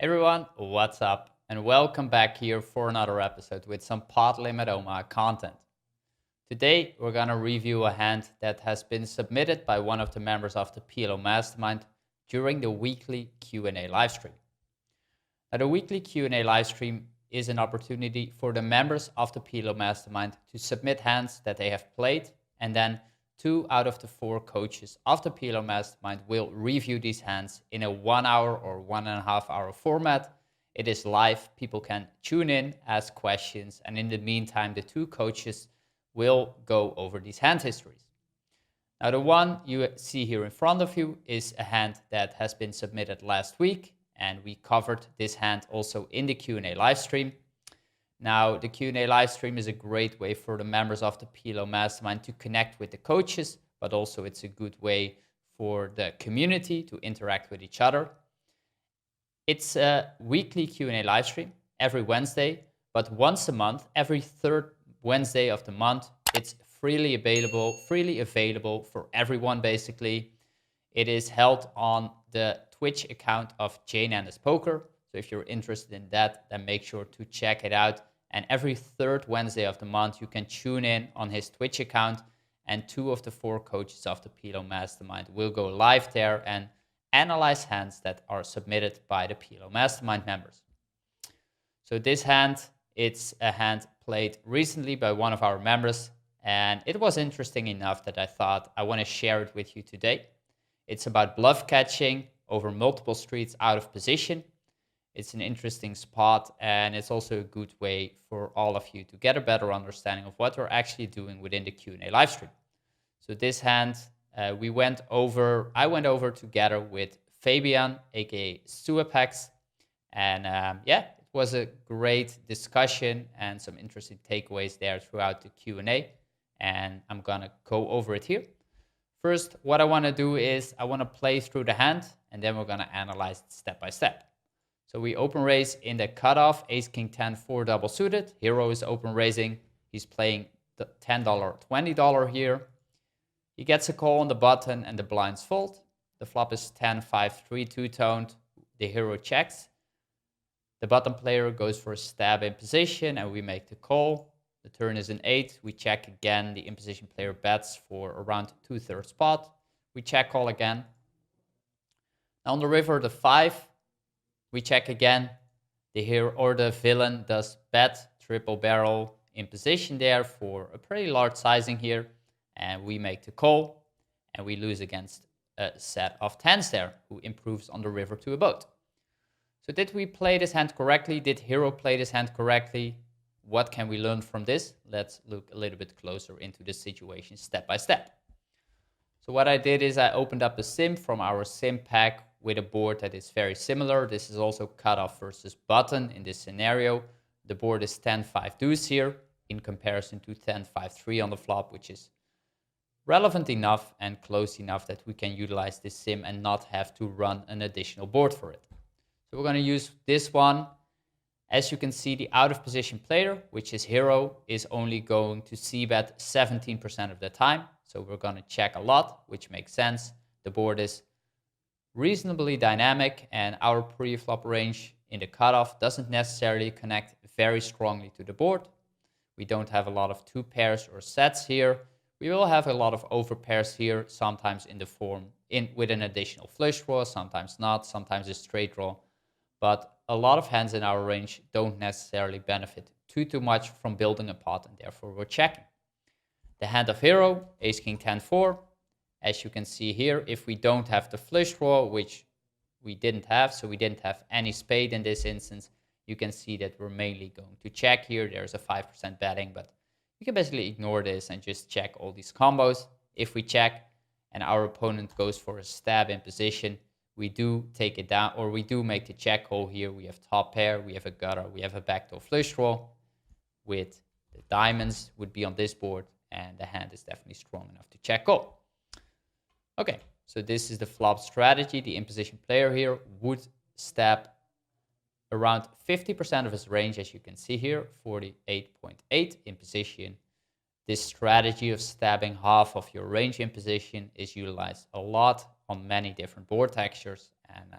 Everyone, what's up? And welcome back here for another episode with some pot limit Omaha content. Today, we're going to review a hand that has been submitted by one of the members of the PLO Mastermind during the weekly Q&A livestream. Now, the weekly Q&A livestream is an opportunity for the members of the PLO Mastermind to submit hands that they have played, and then 2 out of the 4 coaches of the PLO Mastermind will review these hands in a 1 hour or 1.5 hour format. It is live. People can tune in, ask questions, and in the meantime, the 2 coaches will go over these hand histories. Now, the one you see here in front of you is a hand that has been submitted last week, and we covered this hand also in the Q&A livestream. Now, the Q&A livestream is a great way for the members of the PLO Mastermind to connect with the coaches, but also it's a good way for the community to interact with each other. It's a weekly Q&A livestream every Wednesday, but once a month, every third Wednesday of the month, it's freely available for everyone, basically. It is held on the Twitch account of Jane Andes Poker. So if you're interested in that, then make sure to check it out. And every third Wednesday of the month, you can tune in on his Twitch account, and 2 of the 4 coaches of the PLO Mastermind will go live there and analyze hands that are submitted by the PLO Mastermind members. So this hand, it's a hand played recently by one of our members, and it was interesting enough that I thought I want to share it with you today. It's about bluff catching over multiple streets out of position. It's an interesting spot, and it's also a good way for all of you to get a better understanding of what we're actually doing within the Q&A livestream. So this hand, I went over together with Fabian, aka Suapex, and it was a great discussion and some interesting takeaways there throughout the Q&A, and I'm gonna go over it here. First, what I want to do is I want to play through the hand, and then we're gonna analyze it step by step. So we open raise in the cutoff, ace, king, 10, 4 double suited. Hero is open raising. He's playing the $10, $20 here. He gets a call on the button and the blinds fold. The flop is 10, 5, 3 two-toned. The hero checks. The button player goes for a stab in position, and we make the call. The turn is an 8. We check again. The in position player bets for around 2/3 pot. We check call again. Now on the river, the 5. We check again. The hero or the villain does bet, triple barrel in position there for a pretty large sizing here. And we make the call, and we lose against a set of 10s there, who improves on the river to a boat. So did we play this hand correctly? Did hero play this hand correctly? What can we learn from this? Let's look a little bit closer into the situation step by step. So what I did is I opened up a sim from our sim pack with a board that is very similar. This is also cutoff versus button in this scenario. The board is 10-5 deuce here in comparison to 10-5-3 on the flop, which is relevant enough and close enough that we can utilize this sim and not have to run an additional board for it. So we're going to use this one. As you can see, the out of position player, which is hero, is only going to c-bet 17% of the time. So we're going to check a lot, which makes sense. The board is reasonably dynamic, and our pre-flop range in the cutoff doesn't necessarily connect very strongly to the board. We don't have a lot of 2 pairs or sets here. We will have a lot of over pairs here, sometimes in the form with an additional flush draw, sometimes not, sometimes a straight draw. But a lot of hands in our range don't necessarily benefit too much from building a pot, and therefore we're checking. The hand of hero, ace, king, 10, 4. As you can see here, if we don't have the flush draw, which we didn't have, so we didn't have any spade in this instance, you can see that we're mainly going to check here. There's a 5% betting, but you can basically ignore this and just check all these combos. If we check and our opponent goes for a stab in position, we do take it down, or we do make the check call here. We have top pair, we have a gutter, we have a backdoor flush draw with the diamonds would be on this board, and the hand is definitely strong enough to check call. Okay, so this is the flop strategy. The in position player here would stab around 50% of his range, as you can see here, 48.8 in position. This strategy of stabbing half of your range in position is utilized a lot on many different board textures, and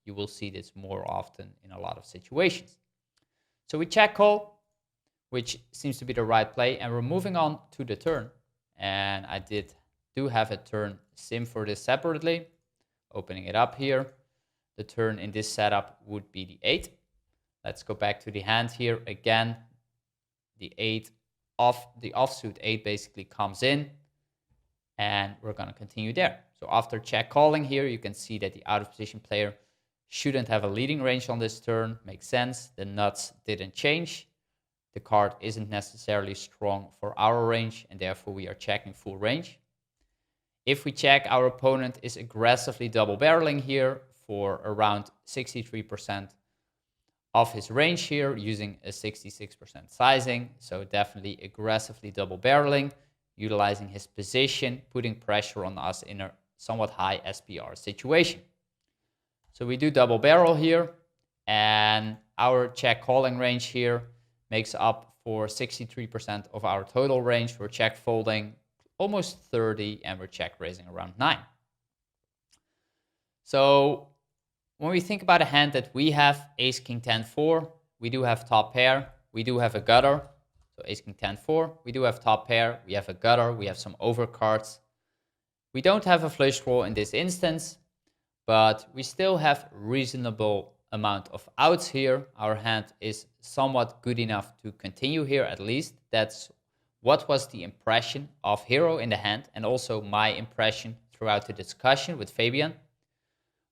you will see this more often in a lot of situations. So we check call, which seems to be the right play, and we're moving on to the turn. And I do have a turn sim for this separately. Opening it up here. The turn in this setup would be the 8. Let's go back to the hand here. Again, the 8 the offsuit 8 basically comes in, and we're going to continue there. So after check calling here, you can see that the out of position player shouldn't have a leading range on this turn. Makes sense. The nuts didn't change. The card isn't necessarily strong for our range, and therefore we are checking full range. If we check, our opponent is aggressively double barreling here for around 63% of his range here, using a 66% sizing. So definitely aggressively double barreling, utilizing his position, putting pressure on us in a somewhat high SPR situation. So we do double barrel here, and our check calling range here makes up for 63% of our total range. We're check folding almost 30, and we're check raising around 9. So when we think about a hand that we have, ace, king, 10, 4, we do have top pair, we do have a gutter. So ace, king, 10, 4, we do have top pair, we have a gutter, we have some overcards. We don't have a flush draw in this instance, but we still have reasonable amount of outs here. Our hand is somewhat good enough to continue here, at least. That's what was the impression of hero in the hand, and also my impression throughout the discussion with Fabian.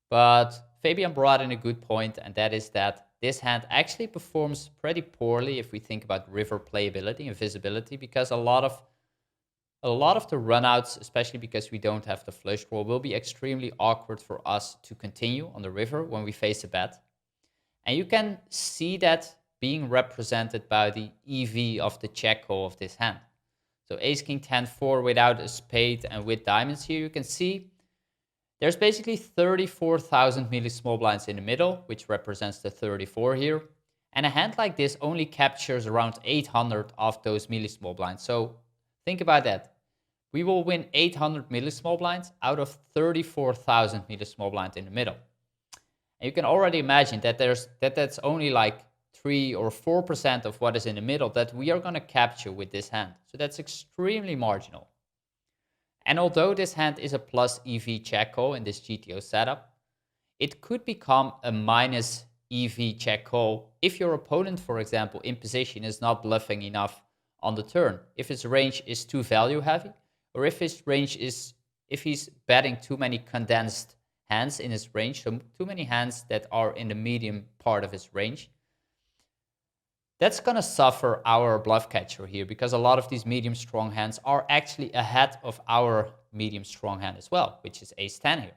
But Fabian brought in a good point, and that is that this hand actually performs pretty poorly if we think about river playability and visibility, because a lot of the runouts, especially because we don't have the flush draw, will be extremely awkward for us to continue on the river when we face a bet. And you can see that being represented by the EV of the check call of this hand. So ace, king, 10, 4 without a spade and with diamonds here, you can see there's basically 34,000 milli small blinds in the middle, which represents the 34 here. And a hand like this only captures around 800 of those milli small blinds. So think about that. We will win 800 milli small blinds out of 34,000 milli small blinds in the middle. And you can already imagine that that's only like 3 or 4% of what is in the middle that we are going to capture with this hand. So that's extremely marginal. And although this hand is a plus EV check call in this GTO setup, it could become a minus EV check call if your opponent, for example, in position is not bluffing enough on the turn. If his range is too value heavy, or if he's betting too many condensed hands in his range, so too many hands that are in the medium part of his range, that's going to suffer our bluff catcher here, because a lot of these medium strong hands are actually ahead of our medium strong hand as well, which is ace 10 here.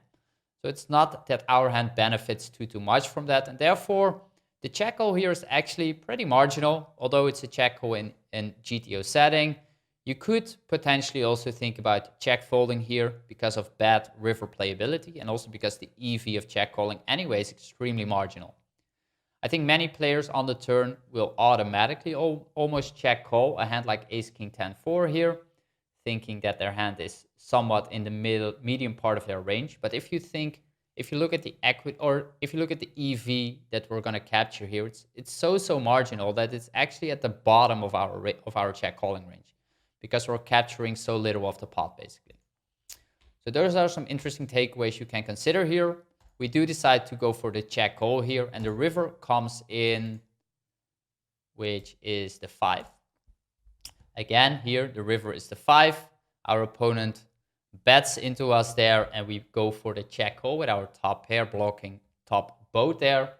So it's not that our hand benefits too much from that, and therefore the check call here is actually pretty marginal. Although it's a check call in GTO setting, you could potentially also think about check folding here because of bad river playability, and also because the EV of check calling anyway is extremely marginal. I think many players on the turn will automatically almost check call a hand like ace, king, 10, 4 here, thinking that their hand is somewhat in the medium part of their range. But if you look at the equity, or if you look at the EV that we're going to capture here, it's so marginal that it's actually at the bottom of our check calling range, because we're capturing so little of the pot basically. So those are some interesting takeaways you can consider here. We do decide to go for the check call here, and the river comes in, which is the 5. Again, here the river is the 5. Our opponent bets into us there, and we go for the check call with our top pair blocking top boat there.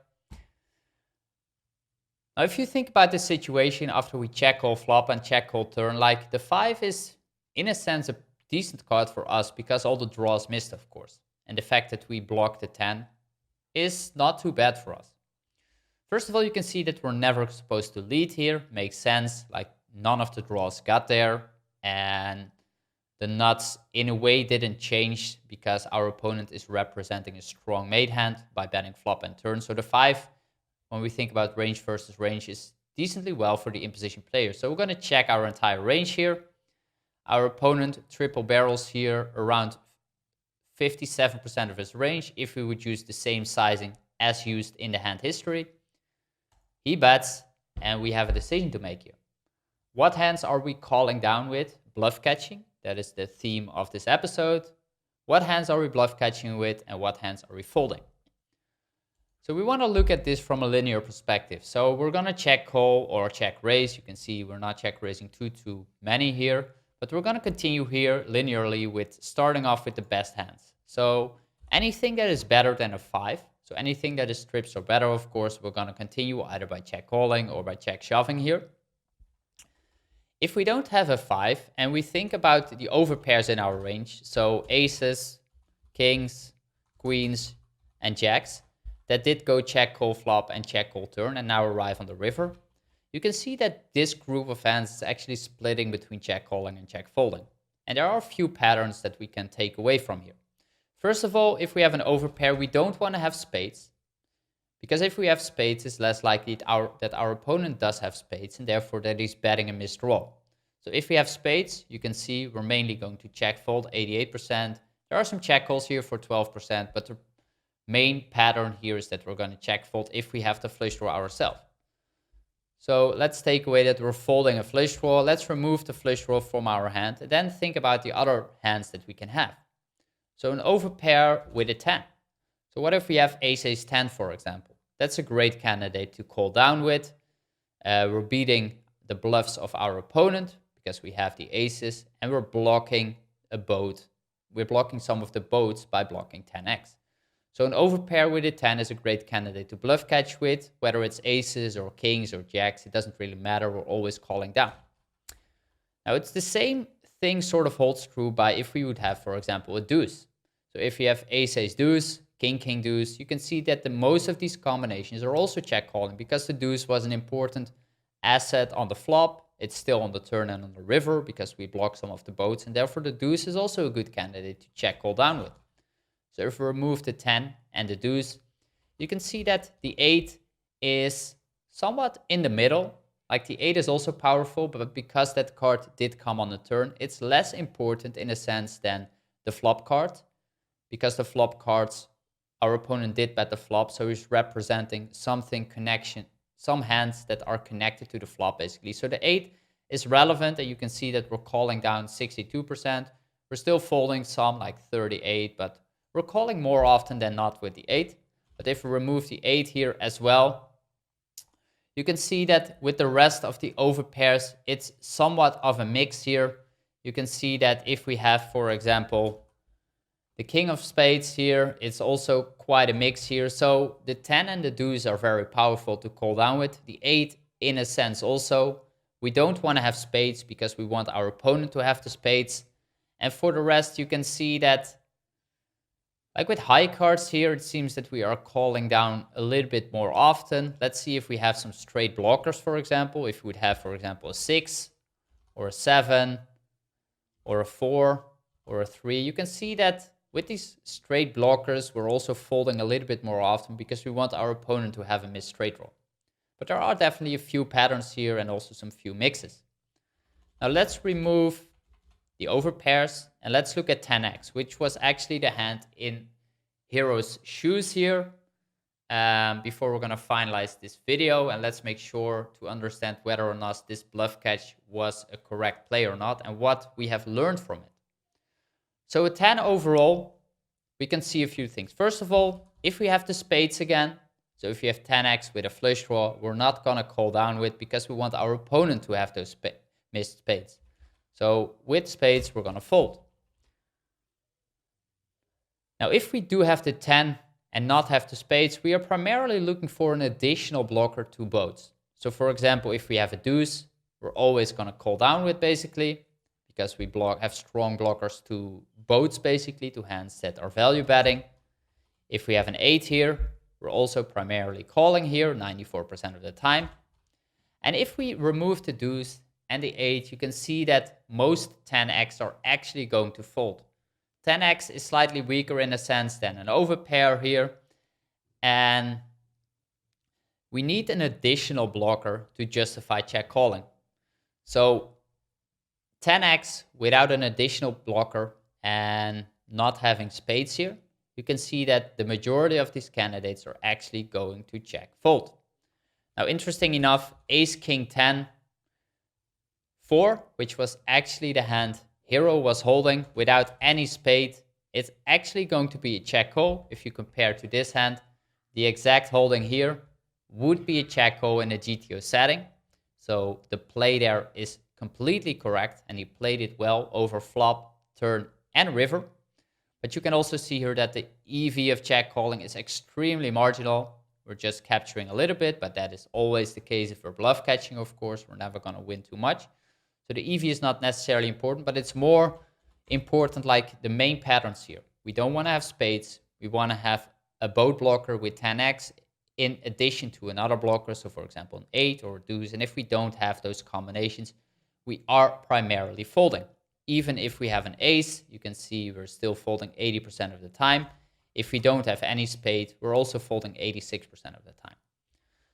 Now, if you think about the situation after we check call flop and check call turn, like the 5 is in a sense a decent card for us because all the draws missed, of course. And the fact that we block the 10 is not too bad for us. First of all, you can see that we're never supposed to lead here. Makes sense, like none of the draws got there. And the nuts in a way didn't change because our opponent is representing a strong mate hand by betting flop and turn. So the 5, when we think about range versus range, is decently well for the in-position player. So we're going to check our entire range here. Our opponent triple barrels here around 57% of his range if we would use the same sizing as used in the hand history. He bets, and we have a decision to make here. What hands are we calling down with? Bluff catching. That is the theme of this episode. What hands are we bluff catching with, and what hands are we folding? So we want to look at this from a linear perspective. So we're going to check call or check raise. You can see we're not check raising too many here, but we're going to continue here linearly with starting off with the best hands. So anything that is better than a 5, so anything that is trips or better, of course, we're going to continue either by check calling or by check shoving here. If we don't have a 5 and we think about the overpairs in our range, so aces, kings, queens, and jacks, that did go check call flop and check call turn and now arrive on the river, you can see that this group of hands is actually splitting between check calling and check folding. And there are a few patterns that we can take away from here. First of all, if we have an overpair, we don't want to have spades, because if we have spades, it's less likely that our opponent does have spades, and therefore that he's betting a missed draw. So if we have spades, you can see we're mainly going to check fold 88%. There are some check calls here for 12%, but the main pattern here is that we're going to check fold if we have the flush draw ourselves. So let's take away that we're folding a flush draw. Let's remove the flush draw from our hand, and then think about the other hands that we can have. So an overpair with a 10. So what if we have ace 10, for example? That's a great candidate to call down with. We're beating the bluffs of our opponent because we have the aces, and we're blocking a boat. We're blocking some of the boats by blocking 10x. So an overpair with a 10 is a great candidate to bluff catch with, whether it's aces or kings or jacks. It doesn't really matter. We're always calling down. Now, it's the same thing sort of holds true by if we would have, for example, a deuce. So if you have ace deuce, king deuce, you can see that the most of these combinations are also check calling because the deuce was an important asset on the flop. It's still on the turn and on the river because we block some of the boats, and therefore the deuce is also a good candidate to check call down with. So if we remove the 10 and the deuce, you can see that the 8 is somewhat in the middle. Like the 8 is also powerful, but because that card did come on the turn, it's less important in a sense than the flop card. Because the flop cards, our opponent did bet the flop, so he's representing something connection, some hands that are connected to the flop basically. So the 8 is relevant, and you can see that we're calling down 62%. We're still folding some like 38, but we're calling more often than not with the 8. But if we remove the 8 here as well, you can see that with the rest of the overpairs, it's somewhat of a mix here. You can see that if we have, for example, the king of spades here, it's also quite a mix here. So the 10 and the deuce are very powerful to call down with. The 8 in a sense also. We don't want to have spades because we want our opponent to have the spades. And for the rest, you can see that like with high cards here, it seems that we are calling down a little bit more often. Let's see if we have some straight blockers, for example. If we would have, for example, a 6 or a 7 or a 4 or a 3, you can see that with these straight blockers, we're also folding a little bit more often because we want our opponent to have a missed straight draw. But there are definitely a few patterns here and also some few mixes. Now let's remove the overpairs and let's look at 10x, which was actually the hand in Hero's shoes here. Before we're going to finalize this video, and let's make sure to understand whether or not this bluff catch was a correct play or not and what we have learned from it. So a 10 overall, we can see a few things. First of all, if we have the spades again, so if you have 10x with a flush draw, we're not going to call down with because we want our opponent to have those missed spades. So with spades, we're going to fold. Now, if we do have the 10 and not have the spades, we are primarily looking for an additional blocker to boats. So for example, if we have a deuce, we're always going to call down with basically, because we have strong blockers to boats basically, to hands that are value betting. If we have an 8 here, we're also primarily calling here 94% of the time. And if we remove the deuce and the 8, you can see that most 10x are actually going to fold. 10x is slightly weaker in a sense than an overpair here. And we need an additional blocker to justify check calling. So 10x without an additional blocker and not having spades here, you can see that the majority of these candidates are actually going to check fold. Now, interesting enough, ace, king, 10, 4, which was actually the hand Hero was holding without any spade, it's actually going to be a check call. If you compare to this hand, the exact holding here would be a check call in a GTO setting. So the play there is completely correct, and he played it well over flop, turn, and river. But you can also see here that the EV of check calling is extremely marginal. We're just capturing a little bit, but that is always the case if we're bluff catching, of course. We're never going to win too much. So the EV is not necessarily important, but it's more important like the main patterns here. We don't want to have spades. We want to have a boat blocker with 10x in addition to another blocker. So for example, an 8 or a deuce. And if we don't have those combinations, we are primarily folding. Even if we have an ace, you can see we're still folding 80% of the time. If we don't have any spade, we're also folding 86% of the time.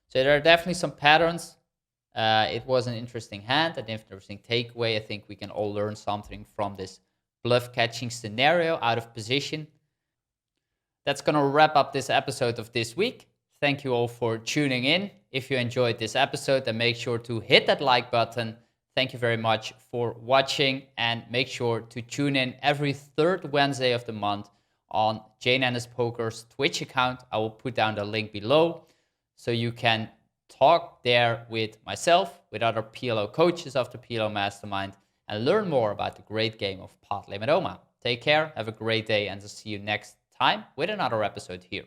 So there are definitely some patterns. It was an interesting hand, an interesting takeaway. I think we can all learn something from this bluff catching scenario out of position. That's going to wrap up this episode of this week. Thank you all for tuning in. If you enjoyed this episode, then make sure to hit that like button. Thank you very much for watching, and make sure to tune in every third Wednesday of the month on Jane Ennis Poker's Twitch account. I will put down the link below so you can talk there with myself, with other PLO coaches of the PLO Mastermind, and learn more about the great game of Pot Limit Omaha. Take care, have a great day, and I'll see you next time with another episode here.